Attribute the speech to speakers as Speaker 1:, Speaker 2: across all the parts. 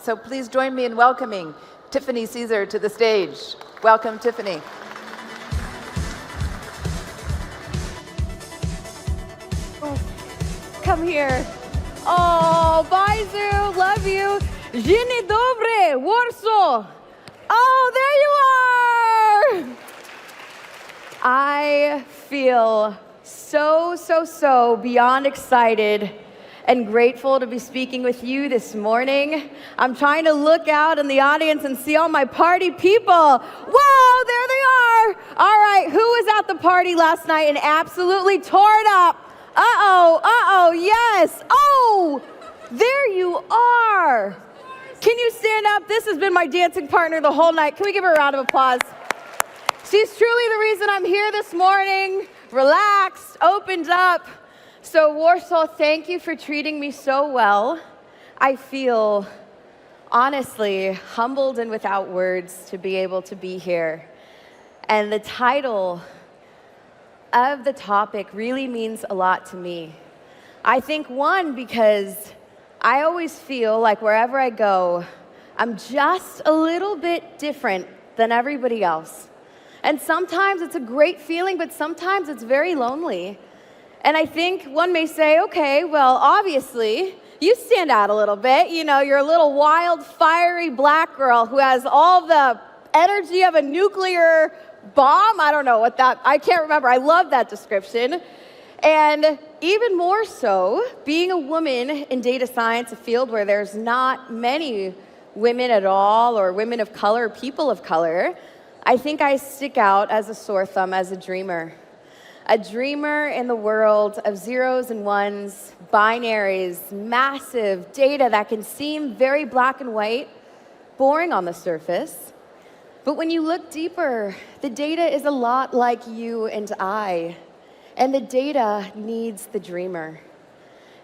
Speaker 1: So please join me in welcoming Tiffany Ceasor to the stage. Welcome, Tiffany.
Speaker 2: Come here. Oh, bye, Zoo. Love you. Dzień dobry, Warsaw. Oh, there you are. I feel so beyond excited and grateful to be speaking with you this morning. I'm trying to look out in the audience and see all my party people. Whoa, there they are. All right, who was at the party last night and absolutely tore it up? Uh-oh, yes. Oh, there you are. Can you stand up? This has been my dancing partner the whole night. Can we give her a round of applause? She's truly the reason I'm here this morning, relaxed, opened up. So Warsaw, thank you for treating me so well. I feel honestly humbled and without words to be able to be here. And the title of the topic really means a lot to me. I think, one, because I always feel like wherever I go, I'm just a little bit different than everybody else. And sometimes it's a great feeling, but sometimes it's very lonely. And I think one may say, okay, well, obviously, you stand out a little bit. You know, you're a little wild, fiery black girl who has all the energy of a nuclear bomb. I don't know what I can't remember. I love that description. And even more so, being a woman in data science, a field where there's not many women at all, or women of color, people of color, I think I stick out as a sore thumb, as a dreamer. A dreamer in the world of zeros and ones, binaries, massive data that can seem very black and white, boring on the surface. But when you look deeper, the data is a lot like you and I. And the data needs the dreamer.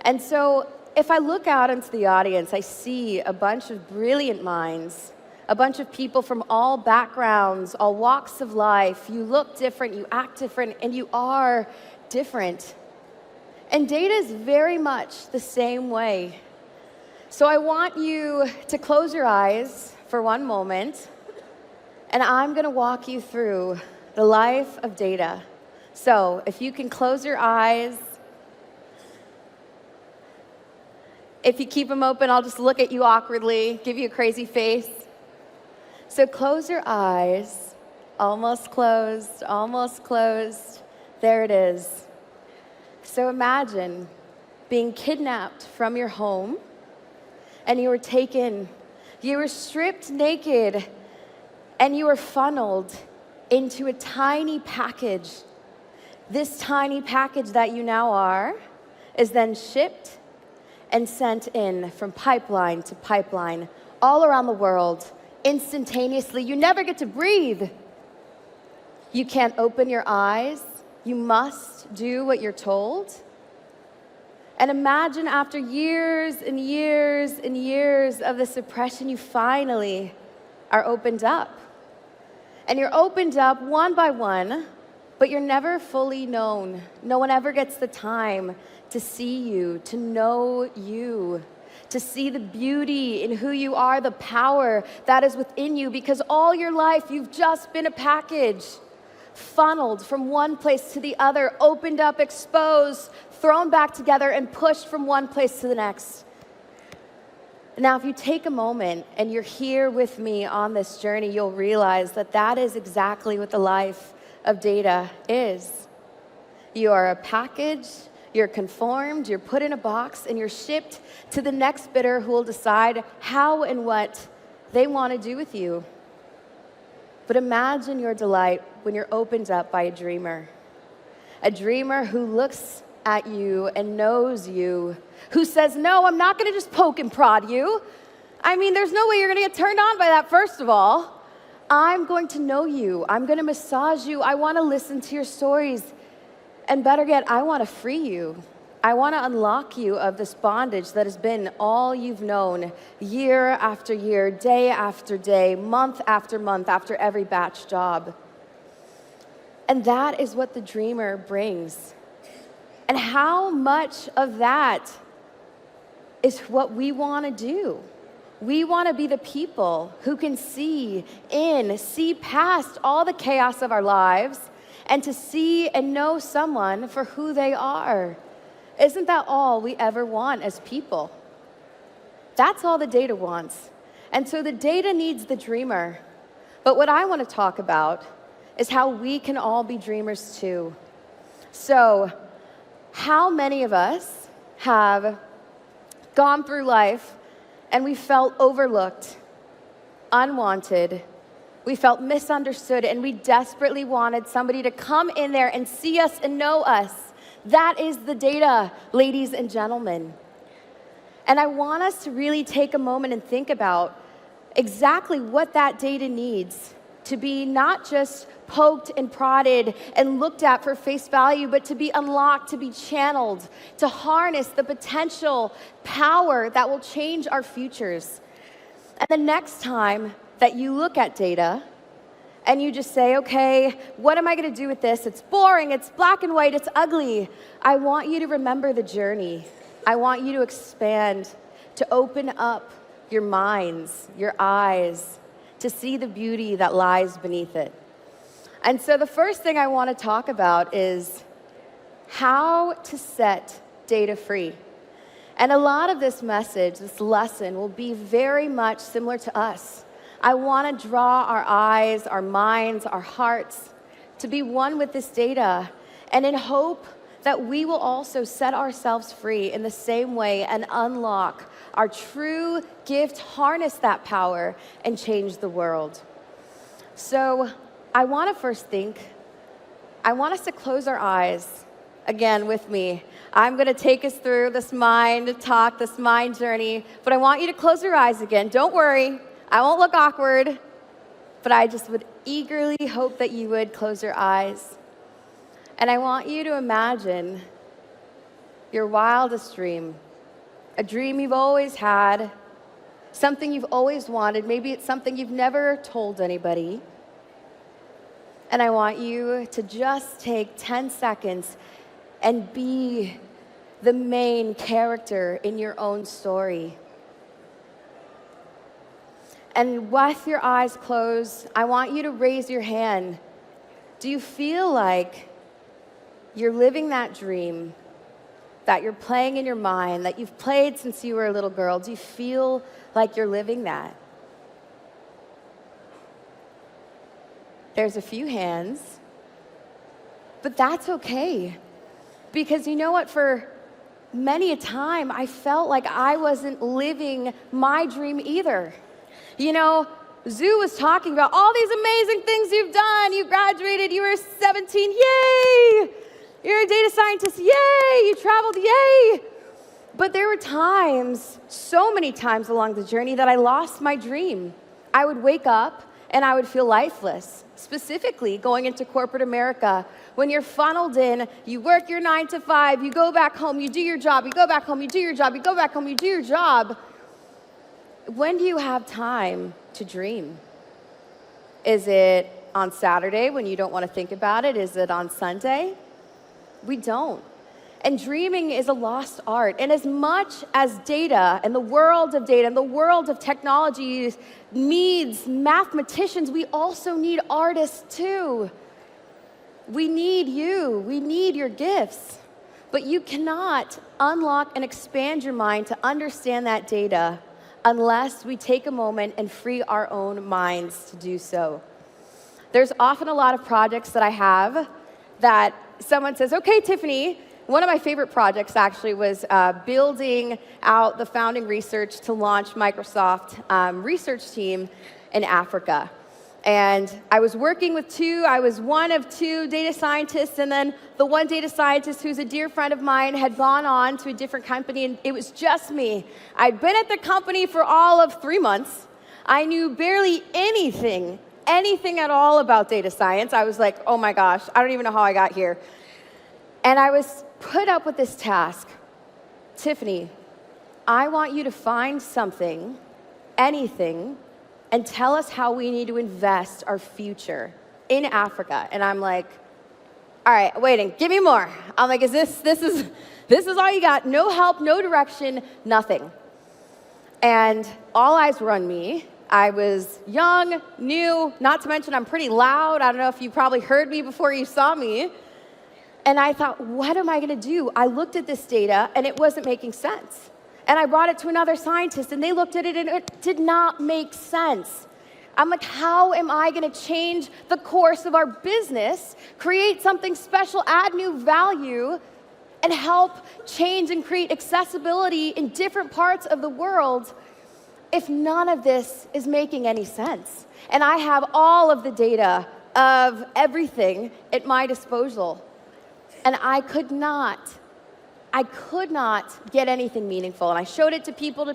Speaker 2: And so if I look out into the audience, I see a bunch of brilliant minds, a bunch of people from all backgrounds, all walks of life. You look different, you act different, and you are different. And data is very much the same way. So I want you to close your eyes for one moment, and I'm going to walk you through the life of data. So if you can close your eyes. If you keep them open, I'll just look at you awkwardly, give you a crazy face. So close your eyes. Almost closed, almost closed. There it is. So imagine being kidnapped from your home, and you were taken, you were stripped naked, and you were funneled into a tiny package. This tiny package that you now are is then shipped and sent in from pipeline to pipeline all around the world instantaneously. You never get to breathe. You can't open your eyes. You must do what you're told. And imagine after years and years and years of the suppression, you finally are opened up. And you're opened up one by one, but you're never fully known. No one ever gets the time to see you, to know you, to see the beauty in who you are, the power that is within you, because all your life you've just been a package, funneled from one place to the other, opened up, exposed, thrown back together, and pushed from one place to the next. Now, if you take a moment and you're here with me on this journey, you'll realize that that is exactly what the life of data is. You are a package, you're conformed, you're put in a box, and you're shipped to the next bidder who will decide how and what they want to do with you. But imagine your delight when you're opened up by a dreamer who looks at you and knows you, who says, no, I'm not going to just poke and prod you. I mean, there's no way you're going to get turned on by that, first of all. I'm going to know you. I'm going to massage you. I want to listen to your stories. And better yet, I want to free you. I want to unlock you of this bondage that has been all you've known, year after year, day after day, month after month, after every batch job. And that is what the dreamer brings. And how much of that is what we want to do? We want to be the people who can see past all the chaos of our lives and to see and know someone for who they are. Isn't that all we ever want as people? That's all the data wants. And so the data needs the dreamer. But what I want to talk about is how we can all be dreamers too. So, how many of us have gone through life and we felt overlooked, unwanted, we felt misunderstood, and we desperately wanted somebody to come in there and see us and know us? That is the data, ladies and gentlemen. And I want us to really take a moment and think about exactly what that data needs to be not just poked and prodded and looked at for face value, but to be unlocked, to be channeled, to harness the potential power that will change our futures. And the next time that you look at data and you just say, okay, what am I going to do with this? It's boring, it's black and white, it's ugly. I want you to remember the journey. I want you to expand, to open up your minds, your eyes, to see the beauty that lies beneath it. And so the first thing I want to talk about is how to set data free. And a lot of this message, this lesson, will be very much similar to us. I want to draw our eyes, our minds, our hearts to be one with this data, and in hope that we will also set ourselves free in the same way and unlock our true gift, harness that power, and change the world. So I want to first I want us to close our eyes again with me. I'm going to take us through this mind talk, this mind journey, but I want you to close your eyes again. Don't worry, I won't look awkward, but I just would eagerly hope that you would close your eyes. And I want you to imagine your wildest dream, a dream you've always had, something you've always wanted. Maybe it's something you've never told anybody. And I want you to just take 10 seconds and be the main character in your own story. And with your eyes closed, I want you to raise your hand. Do you feel like you're living that dream that you're playing in your mind, that you've played since you were a little girl? Do you feel like you're living that? There's a few hands, but that's okay. Because you know what? For many a time, I felt like I wasn't living my dream either. You know, Zoo was talking about all these amazing things you've done. You graduated, you were 17, yay! You're a data scientist, yay! You traveled, yay! But there were times, so many times along the journey, that I lost my dream. I would wake up and I would feel lifeless. Specifically, going into corporate America, when you're funneled in, you work your 9 to 5, you go back home, you do your job, you go back home, you do your job, you go back home, you do your job. When do you have time to dream? Is it on Saturday when you don't want to think about it? Is it on Sunday? We don't. And dreaming is a lost art. And as much as data and the world of data and the world of technology needs mathematicians, we also need artists too. We need you. We need your gifts. But you cannot unlock and expand your mind to understand that data unless we take a moment and free our own minds to do so. There's often a lot of projects that I have that someone says, okay, Tiffany, one of my favorite projects actually was building out the founding research to launch Microsoft research team in Africa. And I was working with I was one of 2 data scientists, and then the one data scientist who's a dear friend of mine had gone on to a different company, and it was just me. I'd been at the company for all of 3 months. I knew barely anything at all about data science. I was like, oh my gosh, I don't even know how I got here. And I was put up with this task. Tiffany, I want you to find something, anything, and tell us how we need to invest our future in Africa. And I'm like, all right, waiting, give me more. I'm like, this is all you got? No help, no direction, nothing. And all eyes were on me. I was young, new, not to mention I'm pretty loud. I don't know if you probably heard me before you saw me. And I thought, what am I going to do? I looked at this data, and it wasn't making sense. And I brought it to another scientist, and they looked at it, and it did not make sense. I'm like, how am I going to change the course of our business, create something special, add new value, and help change and create accessibility in different parts of the world if none of this is making any sense? And I have all of the data of everything at my disposal. And I could not get anything meaningful. And I showed it to people,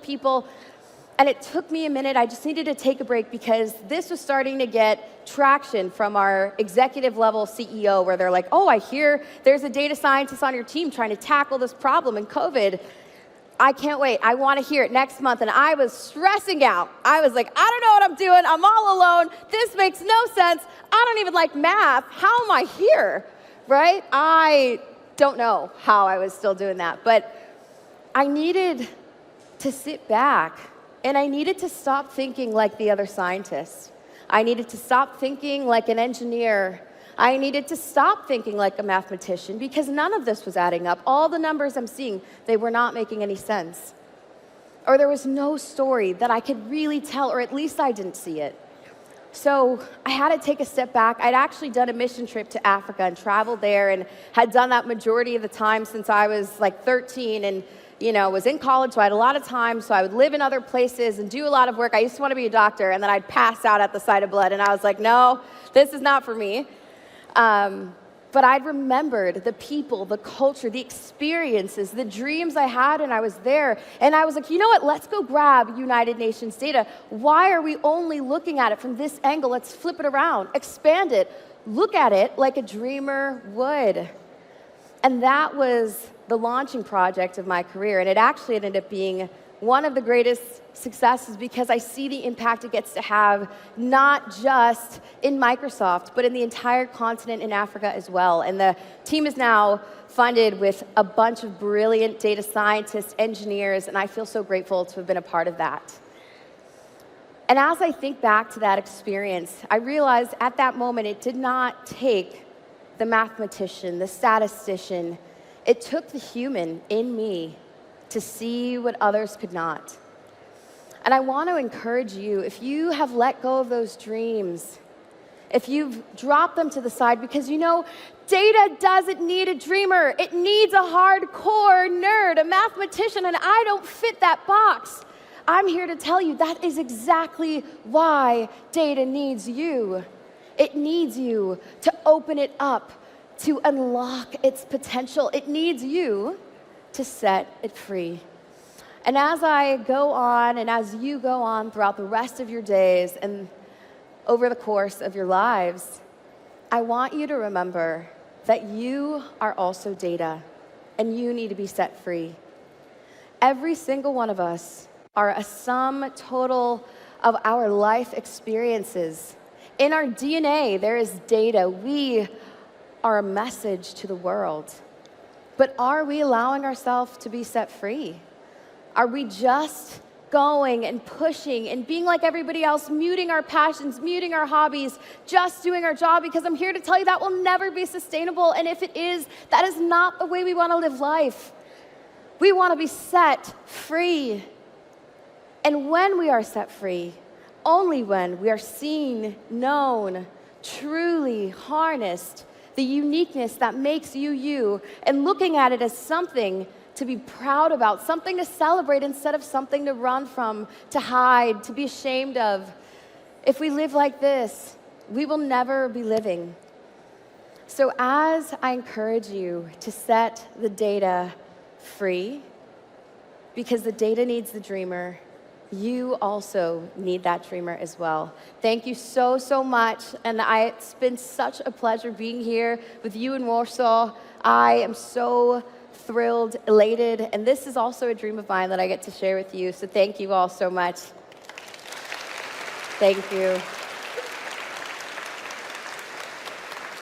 Speaker 2: and it took me a minute. I just needed to take a break because this was starting to get traction from our executive level CEO, where they're like, oh, I hear there's a data scientist on your team trying to tackle this problem in COVID. I can't wait. I want to hear it next month. And I was stressing out. I was like, I don't know what I'm doing. I'm all alone. This makes no sense. I don't even like math. How am I here? Right? I don't know how I was still doing that. But I needed to sit back, and I needed to stop thinking like the other scientists. I needed to stop thinking like an engineer. I needed to stop thinking like a mathematician because none of this was adding up. All the numbers I'm seeing, they were not making any sense. Or there was no story that I could really tell, or at least I didn't see it. So I had to take a step back. I'd actually done a mission trip to Africa and traveled there and had done that majority of the time since I was like 13 and was in college, so I had a lot of time, so I would live in other places and do a lot of work. I used to want to be a doctor, and then I'd pass out at the sight of blood, and I was like, no, this is not for me. But I'd remembered the people, the culture, the experiences, the dreams I had, and I was there. And I was like, you know what? Let's go grab United Nations data. Why are we only looking at it from this angle? Let's flip it around, expand it, look at it like a dreamer would. And that was the launching project of my career. And it actually ended up being one of the greatest successes because I see the impact it gets to have, not just in Microsoft, but in the entire continent in Africa as well. And the team is now funded with a bunch of brilliant data scientists, engineers, and I feel so grateful to have been a part of that. And as I think back to that experience, I realized at that moment it did not take the mathematician, the statistician. It took the human in me to see what others could not. And I want to encourage you, if you have let go of those dreams, if you've dropped them to the side, because data doesn't need a dreamer. It needs a hardcore nerd, a mathematician, and I don't fit that box. I'm here to tell you that is exactly why data needs you. It needs you to open it up, to unlock its potential. It needs you to set it free. And as I go on, and as you go on throughout the rest of your days and over the course of your lives, I want you to remember that you are also data, and you need to be set free. Every single one of us are a sum total of our life experiences. In our DNA, there is data. We are a message to the world. But are we allowing ourselves to be set free? Are we just going and pushing and being like everybody else, muting our passions, muting our hobbies, just doing our job? Because I'm here to tell you that will never be sustainable. And if it is, that is not the way we want to live life. We want to be set free. And when we are set free, only when we are seen, known, truly harnessed, the uniqueness that makes you you, and looking at it as something to be proud about, something to celebrate instead of something to run from, to hide, to be ashamed of. If we live like this, we will never be living. So as I encourage you to set the data free, because the data needs the dreamer, you also need that dreamer as well. Thank you so, so much. And it's been such a pleasure being here with you in Warsaw. I am so thrilled, elated, and this is also a dream of mine that I get to share with you. So thank you all so much. Thank you.